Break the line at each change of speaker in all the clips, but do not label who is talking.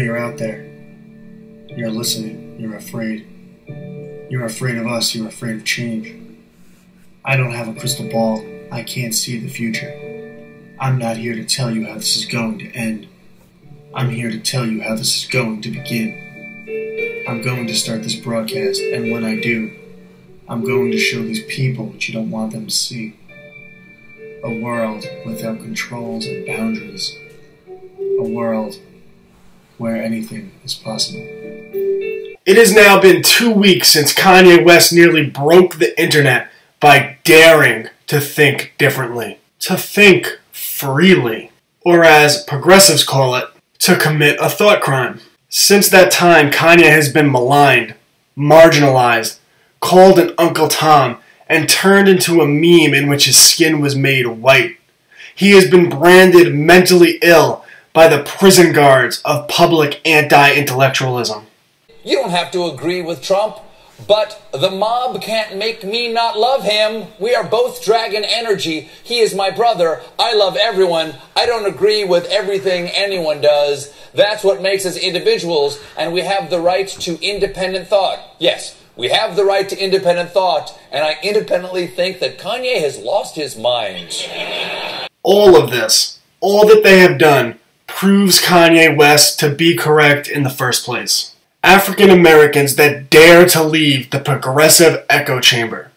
you're out there. You're listening. You're afraid. You're afraid of us. You're afraid of change. I don't have a crystal ball. I can't see the future. I'm not here to tell you how this is going to end. I'm here to tell you how this is going to begin. I'm going to start this broadcast, and when I do, I'm going to show these people what you don't want them to see. A world without controls and boundaries. A world where anything is possible.
It has now been 2 weeks since Kanye West nearly broke the internet by daring to think differently. To think freely. Or as progressives call it, to commit a thought crime. Since that time, Kanye has been maligned, marginalized, called an Uncle Tom, and turned into a meme in which his skin was made white. He has been branded mentally ill by the prison guards of public anti-intellectualism.
You don't have to agree with Trump, but the mob can't make me not love him. We are both dragon energy. He is my brother. I love everyone. I don't agree with everything anyone does. That's what makes us individuals, and we have the right to independent thought. Yes, we have the right to independent thought, and I independently think that Kanye has lost his mind.
All of this, all that they have done, proves Kanye West to be correct in the first place. African Americans that dare to leave the progressive echo chamber.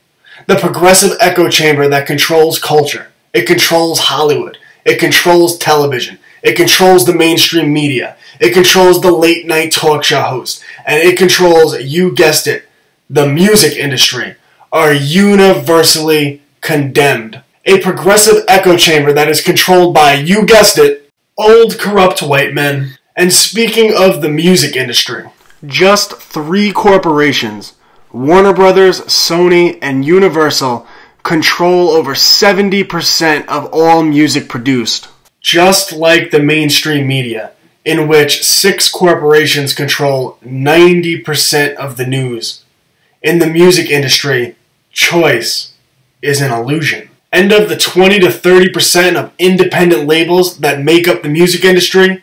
The progressive echo chamber that controls culture. It controls Hollywood. It controls television. It controls the mainstream media. It controls the late night talk show host. And it controls, you guessed it, the music industry, are universally condemned. A progressive echo chamber that is controlled by, you guessed it, old corrupt white men. And speaking of the music industry, just 3 corporations, Warner Brothers, Sony, and Universal, control over 70% of all music produced. Just like the mainstream media, in which 6 corporations control 90% of the news. In the music industry, choice is an illusion. And of the 20 to 30% of independent labels that make up the music industry,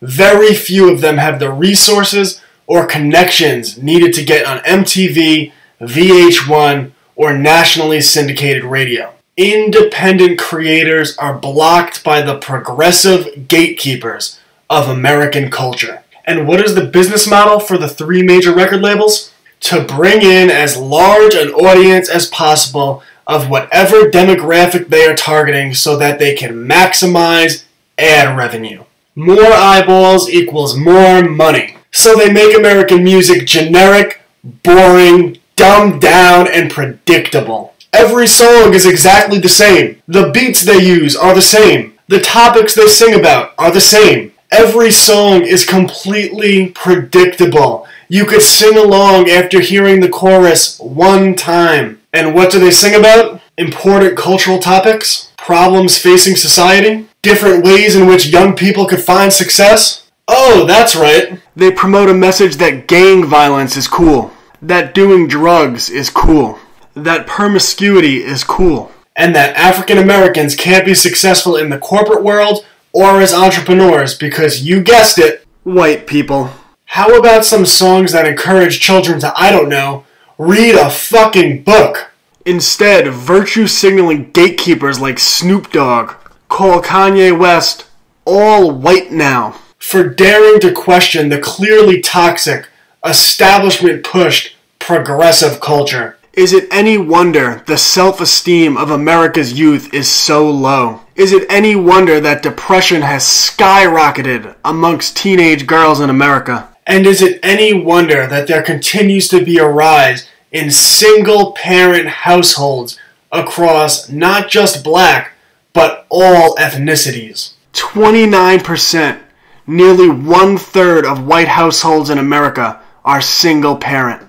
very few of them have the resources or connections needed to get on MTV, VH1, or nationally syndicated radio. Independent creators are blocked by the progressive gatekeepers of American culture. And what is the business model for the 3 major record labels? To bring in as large an audience as possible of whatever demographic they are targeting so that they can maximize ad revenue. More eyeballs equals more money. So they make American music generic, boring, dumbed down, and predictable. Every song is exactly the same. The beats they use are the same. The topics they sing about are the same. Every song is completely predictable. You could sing along after hearing the chorus 1 time. And what do they sing about? Important cultural topics? Problems facing society? Different ways in which young people could find success? Oh, that's right. They promote a message that gang violence is cool. That doing drugs is cool. That promiscuity is cool. And that African Americans can't be successful in the corporate world or as entrepreneurs because, you guessed it, white people. How about some songs that encourage children to, I don't know, read a fucking book? Instead, virtue signaling gatekeepers like Snoop Dogg call Kanye West all white now for daring to question the clearly toxic, establishment-pushed, progressive culture. Is it any wonder the self-esteem of America's youth is so low? Is it any wonder that depression has skyrocketed amongst teenage girls in America? And is it any wonder that there continues to be a rise in single-parent households across not just black, but all ethnicities? 29%. Nearly 1/3 of white households in America are single parent.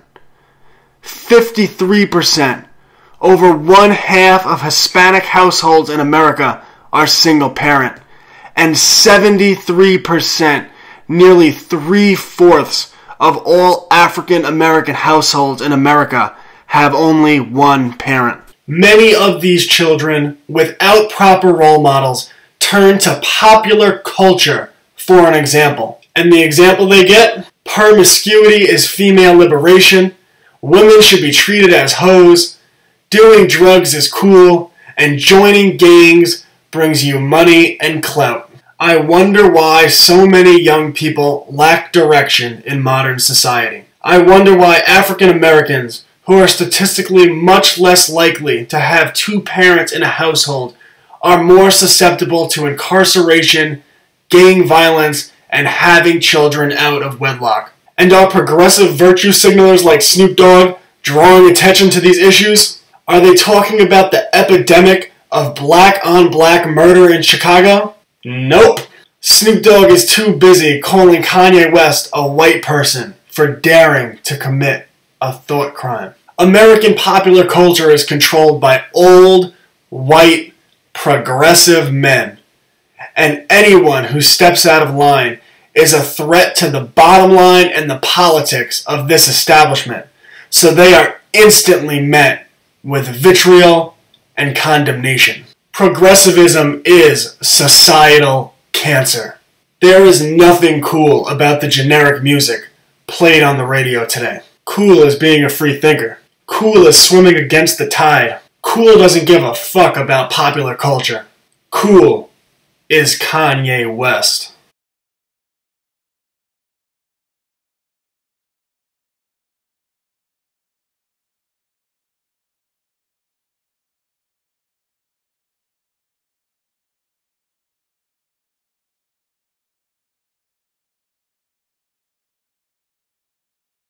53%, over 1/2 of Hispanic households in America are single parent. And 73%, nearly 3/4 of all African American households in America have only one parent. Many of these children, without proper role models, turn to popular culture for an example. And the example they get? Promiscuity is female liberation, women should be treated as hoes, doing drugs is cool, and joining gangs brings you money and clout. I wonder why so many young people lack direction in modern society. I wonder why African Americans, who are statistically much less likely to have two parents in a household, are more susceptible to incarceration, gang violence, and having children out of wedlock. And are progressive virtue signalers like Snoop Dogg drawing attention to these issues? Are they talking about the epidemic of black-on-black murder in Chicago? Nope. Snoop Dogg is too busy calling Kanye West a white person for daring to commit a thought crime. American popular culture is controlled by old, white, progressive men. And anyone who steps out of line is a threat to the bottom line and the politics of this establishment. So they are instantly met with vitriol and condemnation. Progressivism is societal cancer. There is nothing cool about the generic music played on the radio today. Cool is being a free thinker. Cool is swimming against the tide. Cool doesn't give a fuck about popular culture. Cool is Kanye West.